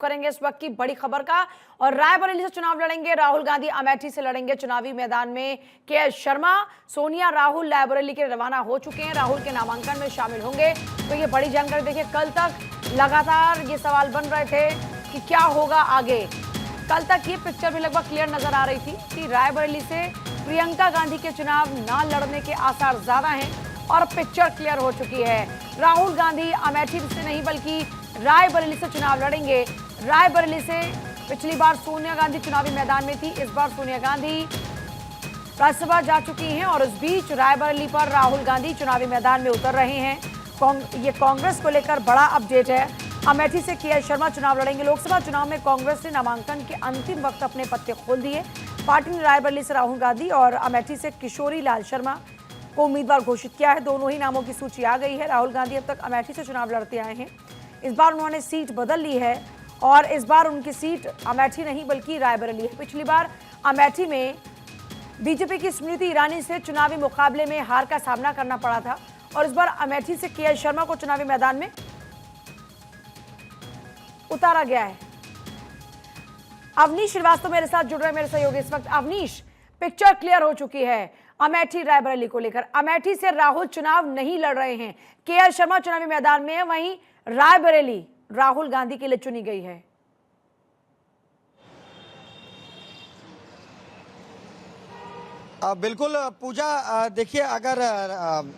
करेंगे इस वक्त की बड़ी खबर का। और रायबरेली से चुनाव लड़ेंगे राहुल गांधी, अमेठी से लड़ेंगे चुनावी मैदान में के शर्मा। सोनिया राहुल रायबरेली के रवाना हो चुके हैं, राहुल के नामांकन में शामिल होंगे। तो ये बड़ी जानकारी देखिए, कल तक लगातार ये सवाल बन रहे थे कि क्या होगा आगे। कल तक ये पिक्चर भी लगभग क्लियर नजर आ रही थी कि रायबरेली से प्रियंका गांधी के चुनाव ना लड़ने के आसार ज्यादा हैं और पिक्चर क्लियर हो चुकी है। राहुल गांधी अमेठी से नहीं बल्कि रायबरेली से चुनाव लड़ेंगे। रायबरेली से पिछली बार सोनिया गांधी चुनावी मैदान में थी, इस बार सोनिया गांधी राज्यसभा जा चुकी हैं और इस बीच रायबरेली पर राहुल गांधी चुनावी मैदान में उतर रहे हैं। ये कांग्रेस को लेकर बड़ा अपडेट है। अमेठी से के शर्मा चुनाव लड़ेंगे। लोकसभा चुनाव में कांग्रेस ने नामांकन के अंतिम वक्त अपने पत्ते खोल दिए। पार्टी ने रायबरेली से राहुल गांधी और अमेठी से किशोरी लाल शर्मा को उम्मीदवार घोषित किया है। दोनों ही नामों की सूची आ गई है। राहुल गांधी अब तक अमेठी से चुनाव लड़ते आए हैं, इस बार उन्होंने सीट बदल ली है और इस बार उनकी सीट अमेठी नहीं बल्कि रायबरेली है। पिछली बार अमेठी में बीजेपी की स्मृति ईरानी से चुनावी मुकाबले में हार का सामना करना पड़ा था और इस बार अमेठी से के शर्मा को चुनावी मैदान में उतारा गया है। अवनीश श्रीवास्तव मेरे साथ जुड़ रहे हैं, मेरे सहयोगी इस वक्त। अवनीश, पिक्चर क्लियर हो चुकी है अमेठी रायबरेली को लेकर। अमेठी से राहुल चुनाव नहीं लड़ रहे हैं, के शर्मा चुनावी मैदान में है, वहीं रायबरेली राहुल गांधी के लिए चुनी गई है। बिल्कुल पूजा, देखिए अगर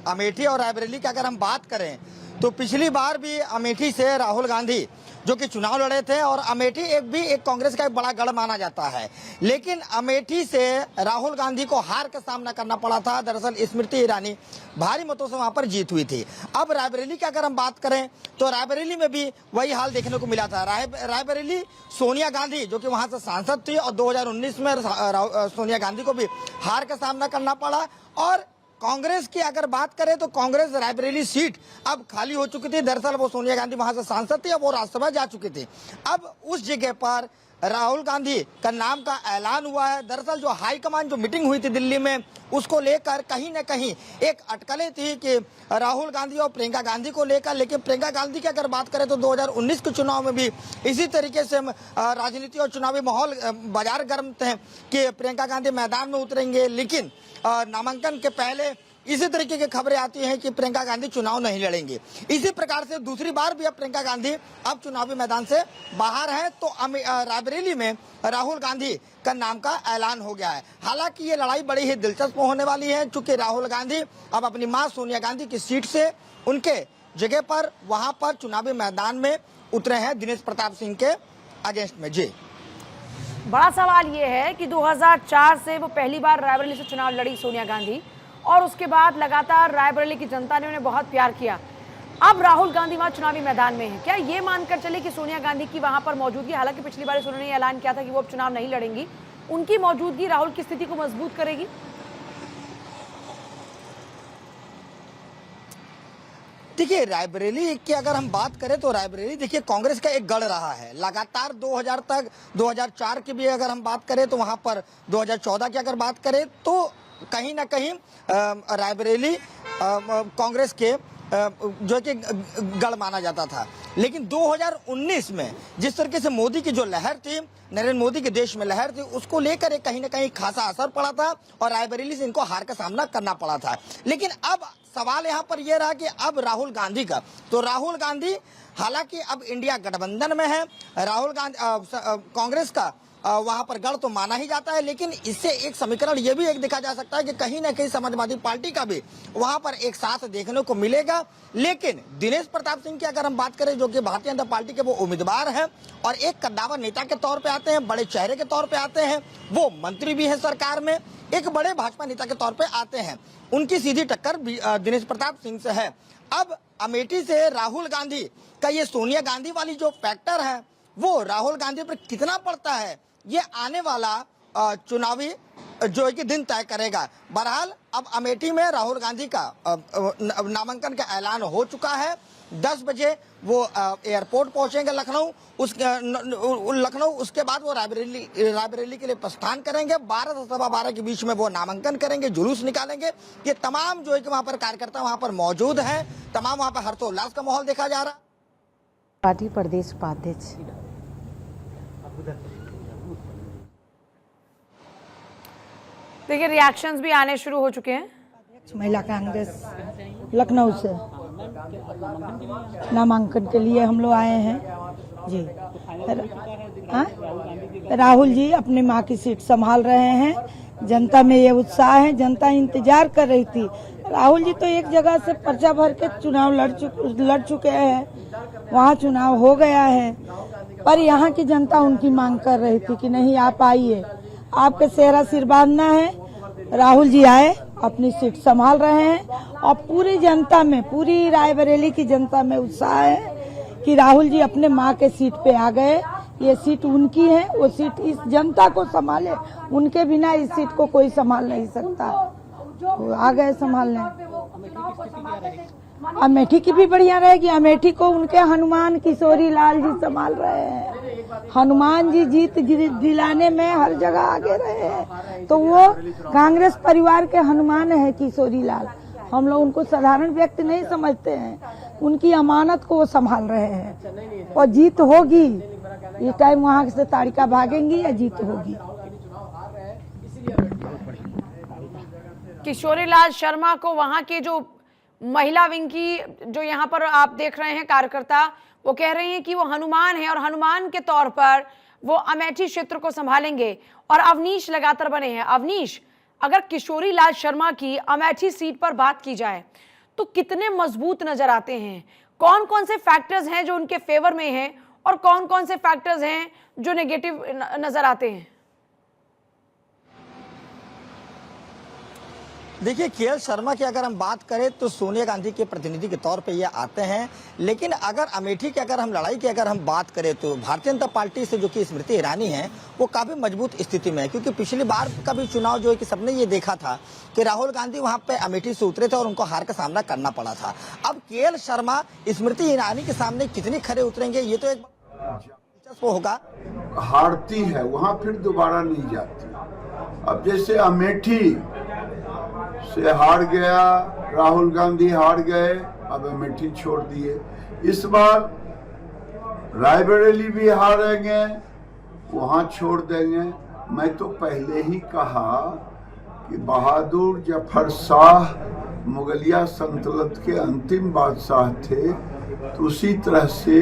अमेठी और रायबरेली की अगर हम बात करें तो पिछली बार भी अमेठी से राहुल गांधी जो कि चुनाव लड़े थे और अमेठी एक कांग्रेस का एक बड़ा गढ़ माना जाता है, लेकिन अमेठी से राहुल गांधी को हार का सामना करना पड़ा था। दरअसल स्मृति ईरानी भारी मतों से वहां पर जीत हुई थी। अब रायबरेली की अगर हम बात करें तो रायबरेली में भी वही हाल देखने को मिला था। रायबरेली सोनिया गांधी जो कि वहां से सांसद थी और 2019 में सोनिया गांधी को भी हार का सामना करना पड़ा। और कांग्रेस की अगर बात करें तो कांग्रेस रायबरेली सीट अब खाली हो चुकी थी। दरअसल वो सोनिया गांधी वहां से सांसद थी और वो राज्यसभा जा चुकी थी। अब उस जगह पर राहुल गांधी का नाम का ऐलान हुआ है। दरअसल जो हाईकमान जो मीटिंग हुई थी दिल्ली में, उसको लेकर कहीं न कहीं एक अटकलें थी कि राहुल गांधी और प्रियंका गांधी को लेकर। लेकिन प्रियंका गांधी की अगर बात करें तो 2019 के चुनाव में भी इसी तरीके से राजनीति और चुनावी माहौल बाजार गर्म थे कि प्रियंका गांधी मैदान में उतरेंगे, लेकिन नामांकन के पहले इसी तरीके की खबरें आती हैं कि प्रियंका गांधी चुनाव नहीं लड़ेंगे। इसी प्रकार से दूसरी बार भी अब प्रियंका गांधी अब चुनावी मैदान से बाहर है, तो रायबरेली में राहुल गांधी का नाम का ऐलान हो गया है। हालांकि ये लड़ाई बड़ी ही दिलचस्प होने वाली है, चूंकि राहुल गांधी अब अपनी मां सोनिया गांधी की सीट से उनके जगह पर वहां पर चुनावी मैदान में उतरे हैं दिनेश प्रताप सिंह के अगेंस्ट में। जी, बड़ा सवाल ये है कि 2004 से वो पहली बार रायबरेली से चुनाव लड़ी सोनिया गांधी और उसके बाद लगातार रायबरेली की जनता ने उन्हें बहुत प्यार किया। अब राहुल गांधी वहां चुनावी मैदान में है, क्या ये मानकर चले कि सोनिया गांधी की वहां पर मौजूदगी, हालांकि पिछली बार उन्होंने ऐलान किया था कि वो अब चुनाव नहीं लड़ेंगी, उनकी मौजूदगी राहुल की स्थिति को मजबूत करेगी? देखिए रायबरेली की अगर हम बात करें तो रायबरेली देखिए कांग्रेस का एक गढ़ रहा है लगातार 2000 तक। 2004 की भी अगर हम बात करें तो वहां पर 2014 की अगर बात करें तो कहीं ना कहीं रायबरेली कांग्रेस के जो कि गढ़ माना जाता था। लेकिन 2019 में जिस तरीके से मोदी की जो लहर थी, नरेंद्र मोदी के देश में लहर थी, उसको लेकर एक कहीं ना कहीं खासा असर पड़ा था और रायबरेली से इनको हार का सामना करना पड़ा था। लेकिन अब सवाल यहाँ पर यह रहा कि अब राहुल गांधी का, तो राहुल गांधी हालांकि अब इंडिया गठबंधन में है, राहुल गांधी कांग्रेस का वहां पर गढ़ तो माना ही जाता है, लेकिन इससे एक समीकरण ये भी एक देखा जा सकता है कि कहीं ना कहीं समाजवादी पार्टी का भी वहां पर एक साथ देखने को मिलेगा। लेकिन दिनेश प्रताप सिंह की अगर हम बात करें जो कि भारतीय जनता पार्टी के वो उम्मीदवार हैं और एक कद्दावर नेता के तौर पे आते हैं, बड़े चेहरे के तौर पे आते हैं, वो मंत्री भी है सरकार में, एक बड़े भाजपा नेता के तौर पे आते हैं, उनकी सीधी टक्कर दिनेश प्रताप सिंह से है। अब अमेठी से राहुल गांधी का ये सोनिया गांधी वाली जो फैक्टर है वो राहुल गांधी पर कितना पड़ता है, ये आने वाला चुनावी जो है कि दिन तय करेगा। बहरहाल अब अमेठी में राहुल गांधी का नामांकन का ऐलान हो चुका है। 10 बजे वो एयरपोर्ट पहुंचेंगे लखनऊ, उसके बाद वो रायबरेली के लिए प्रस्थान करेंगे। 12 से 12:15 के बीच में वो नामांकन करेंगे, जुलूस निकालेंगे। ये तमाम जो है कि वहां पर कार्यकर्ता वहां पर मौजूद हैं, तमाम वहां पर हर्षोल्लास का माहौल देखा जा रहा। पार्टी प्रदेश उपाध्यक्ष देखिए रिएक्शंस भी आने शुरू हो चुके हैं। महिला कांग्रेस लखनऊ से नामांकन के लिए हम लोग आए हैं जी। राहुल जी अपनी माँ की सीट संभाल रहे हैं। जनता में ये उत्साह है, जनता इंतजार कर रही थी। राहुल जी तो एक जगह से पर्चा भर के चुनाव लड़ चुके हैं, वहाँ चुनाव हो गया है, पर यहाँ की जनता उनकी मांग कर रही थी कि नहीं आप आइए, आपके सेहरा सिर बांधना है। राहुल जी आए, अपनी सीट संभाल रहे हैं और पूरी जनता में, पूरी रायबरेली की जनता में उत्साह है कि राहुल जी अपने माँ के सीट पे आ गए। ये सीट उनकी है, वो सीट इस जनता को संभाले, उनके बिना इस सीट को कोई संभाल नहीं सकता। वो आ गए संभालने। अमेठी की भी बढ़िया रहेगी। अमेठी को उनके हनुमान किशोरी लाल जी संभाल रहे हैं। हनुमान जी जीत दिलाने में हर जगह आगे रहे हैं, तो वो कांग्रेस परिवार के हनुमान है किशोरी लाल। हम लोग उनको साधारण व्यक्ति नहीं समझते हैं, उनकी अमानत को वो संभाल रहे हैं और जीत होगी। ये टाइम वहाँ से तारिका भागेंगी या जीत होगी। किशोरी लाल शर्मा को वहां के जो महिला विंग की जो यहाँ पर आप देख रहे हैं कार्यकर्ता, वो कह रही हैं कि वो हनुमान है और हनुमान के तौर पर वो अमेठी क्षेत्र को संभालेंगे। और अवनीश लगातार बने हैं। अवनीश, अगर किशोरी लाल शर्मा की अमेठी सीट पर बात की जाए तो कितने मजबूत नजर आते हैं? कौन कौन से फैक्टर्स हैं जो उनके फेवर में हैं और कौन कौन से फैक्टर्स हैं जो नेगेटिव नजर आते हैं? देखिए, केएल शर्मा की अगर हम बात करें तो सोनिया गांधी के प्रतिनिधि के तौर पे ये आते हैं, लेकिन अगर अमेठी की अगर हम लड़ाई की अगर हम बात करें तो भारतीय जनता पार्टी से जो कि स्मृति ईरानी है वो काफी मजबूत स्थिति में है, क्योंकि पिछली बार का भी चुनाव जो है कि सबने ये देखा था कि राहुल गांधी वहां पे अमेठी से उतरे थे और उनको हार का सामना करना पड़ा था। अब केएल शर्मा स्मृति ईरानी के सामने कितने खड़े उतरेंगे ये तो एक दिलचस्प होगा। हारती है वहां फिर दोबारा नहीं जाती। अब जैसे अमेठी से हार गया, राहुल गांधी हार गए, अब अमेठी छोड़ दिए। इस बार रायबरेली भी हारेंगे, वहां छोड़ देंगे। मैं तो पहले ही कहा कि बहादुर जफर शाह मुगलिया सल्तनत के अंतिम बादशाह थे, तो उसी तरह से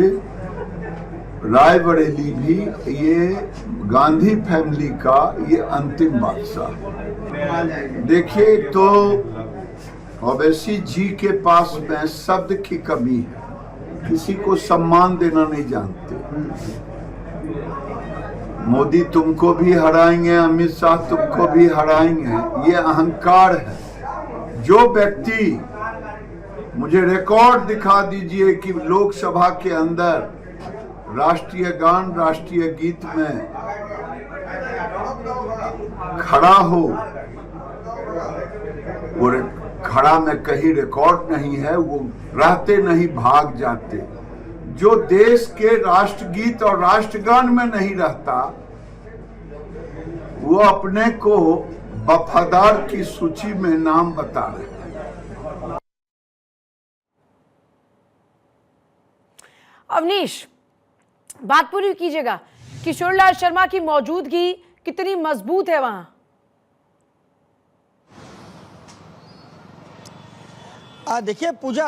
रायबरेली भी ये गांधी फैमिली का ये अंतिम बादशाह। देखिए, तो ओवैसी जी के पास में शब्द की कमी है, किसी को सम्मान देना नहीं जानते। मोदी तुमको भी हराएंगे, अमित शाह तुमको भी हराएंगे, ये अहंकार है। जो व्यक्ति, मुझे रिकॉर्ड दिखा दीजिए कि लोकसभा के अंदर राष्ट्रीय गान, राष्ट्रीय गीत में खड़ा हो, वो खड़ा में कहीं रिकॉर्ड नहीं है, वो रहते नहीं भाग जाते। जो देश के राष्ट्रगीत और राष्ट्रगान में नहीं रहता, वो अपने को वफादार की सूची में नाम बता रहे। अवनीश, बात पूरी कीजिएगा, किशोरी लाल शर्मा की मौजूदगी कितनी मजबूत है वहां? देखिए पूजा,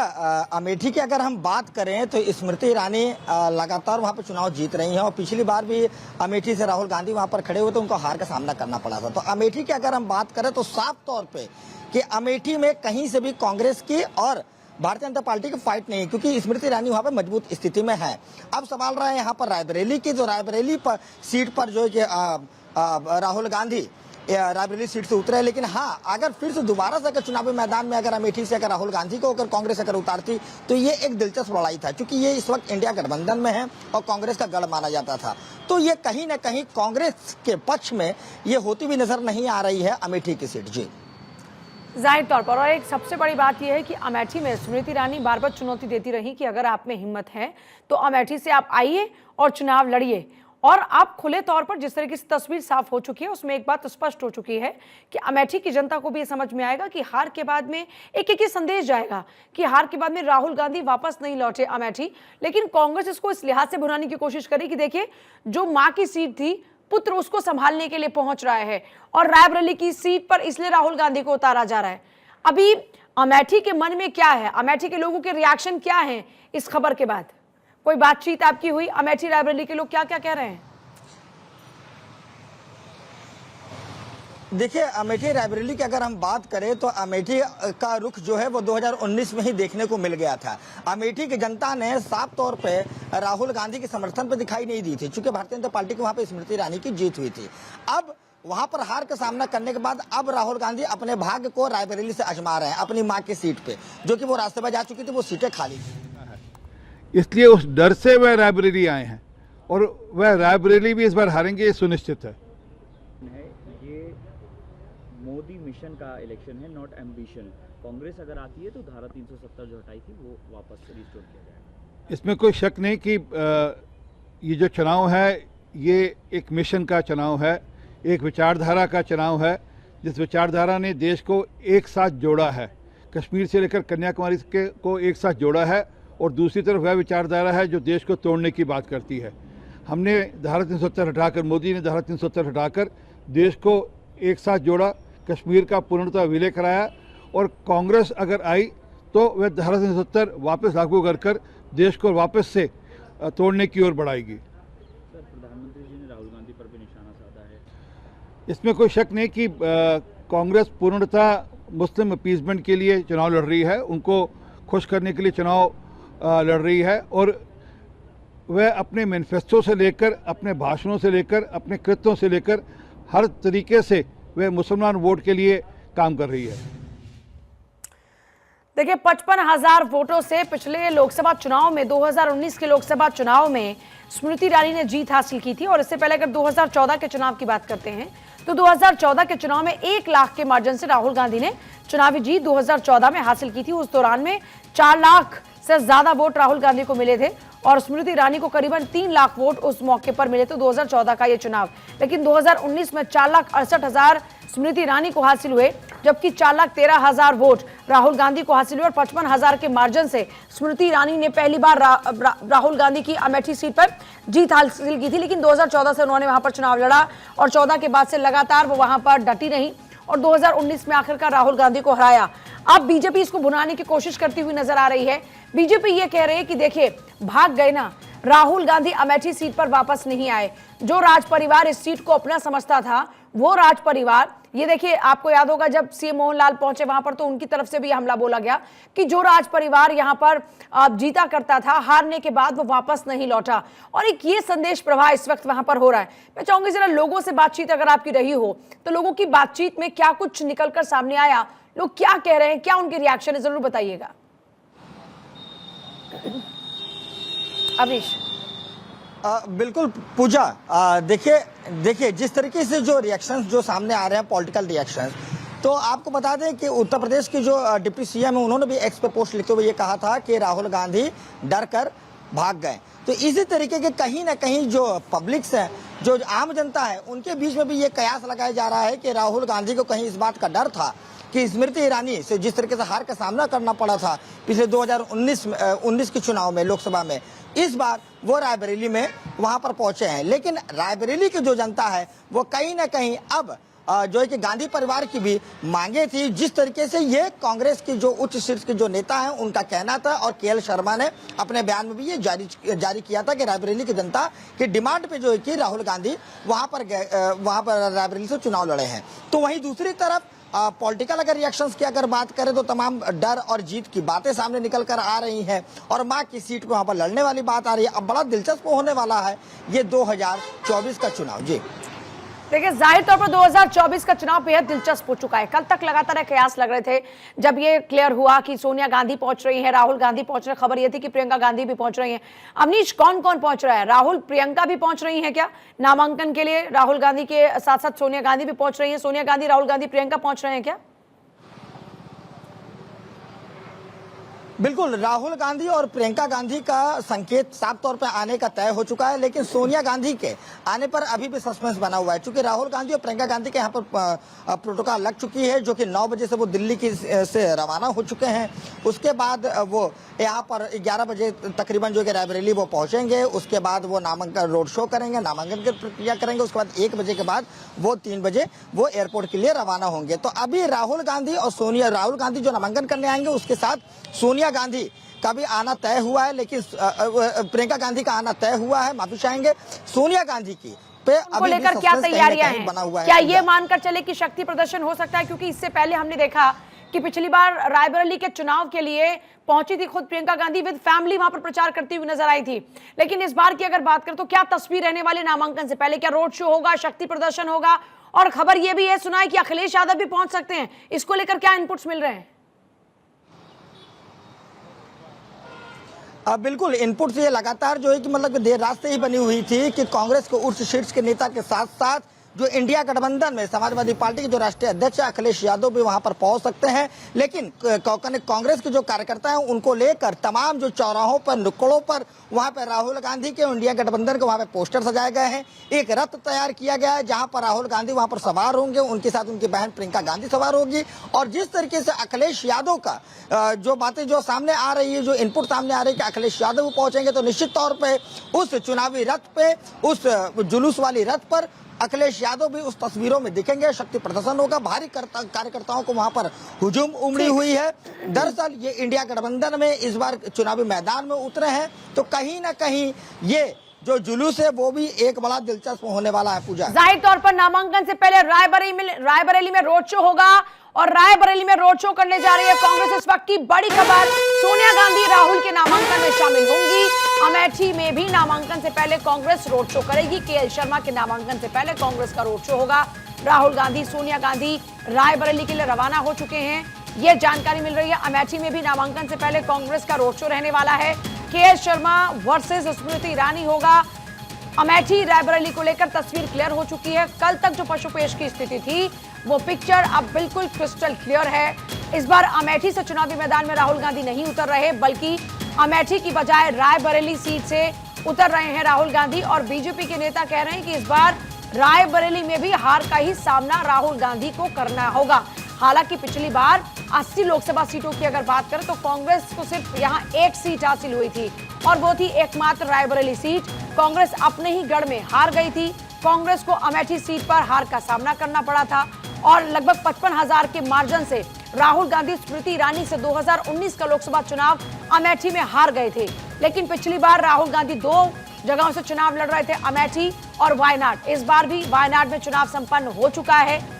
अमेठी की अगर हम बात करें तो स्मृति ईरानी लगातार वहां पर चुनाव जीत रही हैं और पिछली बार भी अमेठी से राहुल गांधी वहां पर खड़े हुए तो उनको हार का सामना करना पड़ा था। तो अमेठी की अगर हम बात करें तो साफ तौर पे कि अमेठी में कहीं से भी कांग्रेस की और भारतीय जनता पार्टी की फाइट नहीं है, क्योंकि स्मृति ईरानी वहां पर मजबूत स्थिति में है। अब सवाल रहा है यहाँ पर रायबरेली की, जो रायबरेली पर सीट पर जो है कि राहुल गांधी रायबरेली सीट से उतरे, लेकिन हाँ, अगर फिर से दोबारा से अगर चुनावी मैदान में अगर अमेठी से अगर राहुल गांधी को अगर कांग्रेस अगर उतारती तो ये एक दिलचस्प लड़ाई था, क्योंकि ये इस वक्त इंडिया गठबंधन में है और कांग्रेस का गढ़ माना जाता था। तो ये कहीं ना कहीं कांग्रेस के पक्ष में ये होती भी नजर नहीं आ रही है अमेठी की सीट। जी, जाहिर तौर पर। और एक सबसे बड़ी बात यह है कि अमेठी में स्मृति ईरानी बार बार चुनौती देती रही कि अगर आप में हिम्मत है तो अमेठी से आप आइए और चुनाव लड़िए। और अब खुले तौर पर जिस तरीके से तस्वीर साफ हो चुकी है उसमें एक बात स्पष्ट हो चुकी है कि अमेठी की जनता को भी ये समझ में आएगा कि हार के बाद में एक संदेश जाएगा कि हार के बाद में राहुल गांधी वापस नहीं लौटे अमेठी। लेकिन कांग्रेस इसको इस लिहाज से भुनाने की कोशिश करी कि देखिए, जो मां की सीट थी, पुत्र उसको संभालने के लिए पहुंच रहा है और रायबरेली की सीट पर इसलिए राहुल गांधी को उतारा जा रहा है। अभी अमेठी के मन में क्या है, अमेठी के लोगों के रिएक्शन क्या है इस खबर के बाद? कोई बातचीत आपकी हुई? अमेठी रायबरेली के लोग क्या क्या कह रहे हैं? देखिए, अमेठी रायबरेली की अगर हम बात करें तो अमेठी का रुख जो है वो 2019 में ही देखने को मिल गया था। अमेठी की जनता ने साफ तौर पे राहुल गांधी के समर्थन पे दिखाई नहीं दी थी, चूंकि भारतीय जनता पार्टी की वहां पे स्मृति ईरानी की जीत हुई थी। अब वहां पर हार का सामना करने के बाद अब राहुल गांधी अपने भाग्य को रायबरेली से आजमा रहे हैं, अपनी मां की सीट पे, जो कि वो राज्यसभा जा चुकी थी, वो सीटें खाली थी। इसलिए उस डर से वह रायबरेली आए हैं और वह रायबरेली भी इस बार हारेंगे, ये सुनिश्चित है। ये मोदी मिशन का इलेक्शन है, नॉट एम्बिशन। कांग्रेस अगर आती है तो धारा 370 जो हटाई थी वो वापस रिस्टोर किया जाएगा। इसमें कोई शक नहीं कि ये जो चुनाव है ये एक मिशन का चुनाव है, एक विचारधारा का चुनाव है, जिस विचारधारा ने देश को एक साथ जोड़ा है, कश्मीर से लेकर कन्याकुमारी को एक साथ जोड़ा है, और दूसरी तरफ वह विचारधारा है जो देश को तोड़ने की बात करती है। हमने धारा 370 हटाकर, मोदी ने धारा 370 हटाकर देश को एक साथ जोड़ा, कश्मीर का पूर्णतः विलय कराया, और कांग्रेस अगर आई तो वह धारा 370 वापस लागू कर देश को वापस से तोड़ने की ओर बढ़ाएगी। सर, प्रधानमंत्री जी ने राहुल गांधी पर भी निशाना साधा है। इसमें कोई शक नहीं कि कांग्रेस पूर्णतः मुस्लिम अपीसमेंट के लिए चुनाव लड़ रही है, उनको खुश करने के लिए चुनाव लड़ रही है, और वह अपने मैनिफेस्टो से लेकर, अपने भाषणों से लेकर, अपने कृत्यों से लेकर हर तरीके से वह मुसलमान वोट के लिए काम कर रही है। देखिए, 55,000 वोटों से पिछले लोकसभा चुनाव में, 2019 के लोकसभा चुनाव में स्मृति ईरानी ने जीत हासिल की थी। और इससे पहले अगर 2014 के चुनाव की बात करते हैं तो 2014 के चुनाव में 1 लाख के मार्जिन से राहुल गांधी ने चुनावी जीत 2014 में हासिल की थी। उस दौरान में 4 लाख से ज्यादा वोट राहुल गांधी को मिले थे और स्मृति ईरानी को करीबन 3 लाख वोट उस मौके पर मिले थे 2014 का ये चुनाव। लेकिन 2019 में 4,68,000 स्मृति ईरानी को हासिल हुए, जबकि 4,13,000 वोट राहुल गांधी को हासिल हुए और 55,000 के मार्जिन से स्मृति ईरानी ने पहली बार राहुल गांधी की अमेठी सीट पर जीत हासिल की थी। लेकिन 2014 से उन्होंने वहां पर चुनाव लड़ा और 14 के बाद से लगातार वो वहां पर डटी रही और 2019 में आखिरकार राहुल गांधी को हराया। अब बीजेपी इसको भुनाने की कोशिश करती हुई नजर आ रही है। बीजेपी ये कह रही है कि देखिए, भाग गए ना, राहुल गांधी अमेठी सीट पर वापस नहीं आए। जो राज परिवार इस सीट को अपना समझता था, वो राज परिवार, ये देखिए, आपको याद होगा जब सीएम मोहन लाल पहुंचे वहां पर तो उनकी तरफ से भी हमला बोला गया कि जो राज परिवार यहां पर जीता करता था, हारने के बाद वो वापस नहीं लौटा। और एक ये संदेश प्रवाह इस वक्त वहां पर हो रहा है। मैं चाहूंगी जरा लोगों से बातचीत अगर आपकी रही हो तो लोगों की बातचीत में क्या कुछ निकलकर सामने आया, लोग क्या कह रहे हैं, क्या उनके रिएक्शन है, जरूर बताइएगा। अवनीश। बिल्कुल पूजा, देखिए जिस तरीके से जो रिएक्शंस जो सामने आ रहे हैं, पॉलिटिकल रिएक्शंस, तो आपको बता दें कि उत्तर प्रदेश की जो डिप्टी सीएम है, उन्होंने भी एक्स पे पोस्ट लिखते हुए ये कहा था कि राहुल गांधी डर कर भाग गए। तो इसी तरीके के कहीं ना कहीं जो पब्लिक्स है, जो आम जनता है, उनके बीच में भी ये कयास लगाया जा रहा है कि राहुल गांधी को कहीं इस बात का डर था कि स्मृति ईरानी से जिस तरीके से हार का सामना करना पड़ा था पिछले 2019 के चुनाव में, लोकसभा में, इस बार वो रायबरेली में वहां पर पहुंचे हैं। लेकिन रायबरेली की जो जनता है वो कहीं ना कहीं अब जो है कि गांधी परिवार की भी मांगे थी, जिस तरीके से ये कांग्रेस की जो उच्च शीर्ष के जो नेता हैं उनका कहना था, और केएल शर्मा ने अपने बयान में भी ये जारी किया था कि रायबरेली की जनता की डिमांड पे जो है कि राहुल गांधी वहां पर रायबरेली से चुनाव लड़े हैं। तो वहीं दूसरी तरफ पॉलिटिकल अगर रिएक्शंस की अगर बात करें तो तमाम डर और जीत की बातें सामने निकल कर आ रही हैं और मां की सीट को वहां पर लड़ने वाली बात आ रही है। अब बड़ा दिलचस्प होने वाला है ये 2024 का चुनाव। जी देखिए, जाहिर तौर पर 2024 का चुनाव बेहद दिलचस्प हो चुका है। कल तक लगातार कयास लग रहे थे, जब ये क्लियर हुआ कि सोनिया गांधी पहुंच रही है, राहुल गांधी पहुंच रहे, खबर ये थी कि प्रियंका गांधी भी पहुंच रही हैं। अवनीश, कौन कौन पहुंच रहा है? राहुल, प्रियंका भी पहुंच रही है क्या नामांकन के लिए? राहुल गांधी के साथ साथ सोनिया गांधी भी पहुंच रही है। सोनिया गांधी, राहुल गांधी, प्रियंका पहुंच रहे हैं क्या? बिल्कुल, राहुल गांधी और प्रियंका गांधी का संकेत साफ तौर पर आने का तय हो चुका है, लेकिन सोनिया गांधी के आने पर अभी भी सस्पेंस बना हुआ है। चूंकि राहुल गांधी और प्रियंका गांधी के यहाँ पर प्रोटोकॉल लग चुकी है, जो कि 9 बजे से वो दिल्ली की से रवाना हो चुके हैं। उसके बाद वो यहाँ पर 11 बजे तकरीबन जो कि रायबरेली वो पहुंचेंगे। उसके बाद वो नामांकन रोड शो करेंगे, नामांकन की प्रक्रिया करेंगे। उसके बाद 1 बजे के बाद वो 3 बजे वो एयरपोर्ट के लिए रवाना होंगे। तो अभी राहुल गांधी जो नामांकन करने आएंगे, उसके साथ सोनिया गांधी का भी आना तय हुआ है, लेकिन प्रियंका गांधी का आना तय हुआ है। माफी चाहेंगे, सोनिया गांधी की पे को लेकर क्या तैयारियां हैं? बना हुआ है। क्या ये मानकर चले कि शक्ति प्रदर्शन हो सकता है? क्योंकि इससे पहले हमने देखा कि पिछली बार रायबरेली के चुनाव के लिए पहुंची थी खुद प्रियंका गांधी विद फैमिली, वहां पर प्रचार करती हुई नजर आई थी। लेकिन इस बार की अगर बात करें तो क्या तस्वीर रहने वाली नामांकन से पहले? क्या रोड शो होगा, शक्ति प्रदर्शन होगा? और खबर यह भी है, सुना है कि अखिलेश यादव भी पहुंच सकते हैं। इसको लेकर क्या इनपुट्स मिल रहे हैं? बिल्कुल, इनपुट ये लगातार जो है कि मतलब देर रात से ही बनी हुई थी कि कांग्रेस को उच्च शीर्ष के नेता के साथ साथ जो इंडिया गठबंधन में समाजवादी पार्टी के जो राष्ट्रीय अध्यक्ष है अखिलेश यादव भी वहां पर पहुंच सकते हैं। लेकिन कांग्रेस के जो कार्यकर्ता हैं उनको लेकर तमाम जो चौराहों पर, नुक्कड़ों पर वहां पर राहुल गांधी के, इंडिया गठबंधन के वहां पर पोस्टर सजाए गए हैं। एक रथ तैयार किया गया है जहां पर राहुल गांधी वहां पर सवार होंगे, उनके साथ उनकी बहन प्रियंका गांधी सवार होगी। और जिस तरीके से अखिलेश यादव का जो बातें जो सामने आ रही है, जो इनपुट सामने आ रही है कि अखिलेश यादव पहुंचेंगे, तो निश्चित तौर पर उस चुनावी रथ पे, उस जुलूस वाली रथ पर अखिलेश यादव भी उस तस्वीरों में दिखेंगे। शक्ति प्रदर्शन होगा, भारी कार्यकर्ताओं को वहां पर हुजूम उमड़ी हुई है। दरअसल ये इंडिया गठबंधन में इस बार चुनावी मैदान में उतरे हैं, तो कहीं ना कहीं ये जो जुलूस है वो भी एक बड़ा दिलचस्प होने वाला है। पूजा, जाहिर तौर पर नामांकन से पहले रायबरेली में रोड शो होगा और रायबरेली में रोड शो करने जा रही है कांग्रेस। इस वक्त की बड़ी खबर, सोनिया गांधी राहुल के नामांकन में शामिल होंगी। अमेठी में भी नामांकन से पहले कांग्रेस रोड शो करेगी। केएल शर्मा के नामांकन से पहले कांग्रेस का रोड शो होगा। राहुल गांधी, सोनिया गांधी रायबरेली के लिए रवाना हो चुके हैं, ये जानकारी मिल रही है। अमेठी में भी नामांकन से पहले कांग्रेस का रोड शो रहने वाला है। केएल शर्मा वर्सेस स्मृति ईरानी होगा। अमेठी रायबरेली को लेकर तस्वीर क्लियर हो चुकी है। कल तक जो पशुपेश की स्थिति थी वो पिक्चर अब बिल्कुल क्रिस्टल क्लियर है। इस बार अमेठी से चुनावी मैदान में राहुल गांधी नहीं उतर रहे, बल्कि अमेठी की बजाय रायबरेली सीट से उतर रहे हैं राहुल गांधी। और बीजेपी के नेता कह रहे हैं कि इस बार रायबरेली में भी हार का ही सामना राहुल गांधी को करना होगा। हालांकि पिछली बार 80 लोकसभा सीटों की अगर बात करें तो कांग्रेस को सिर्फ यहां 1 सीट हासिल हुई थी और वो थी एकमात्र रायबरेली सीट। कांग्रेस अपने ही गढ़ में हार गई थी। कांग्रेस को अमेठी सीट पर हार का सामना करना पड़ा था और लगभग 55,000 के मार्जिन से राहुल गांधी स्मृति ईरानी से 2019 का लोकसभा चुनाव अमेठी में हार गए थे। लेकिन पिछली बार राहुल गांधी 2 जगहों से चुनाव लड़ रहे थे, अमेठी और वायनाड। इस बार भी वायनाड में चुनाव संपन्न हो चुका है।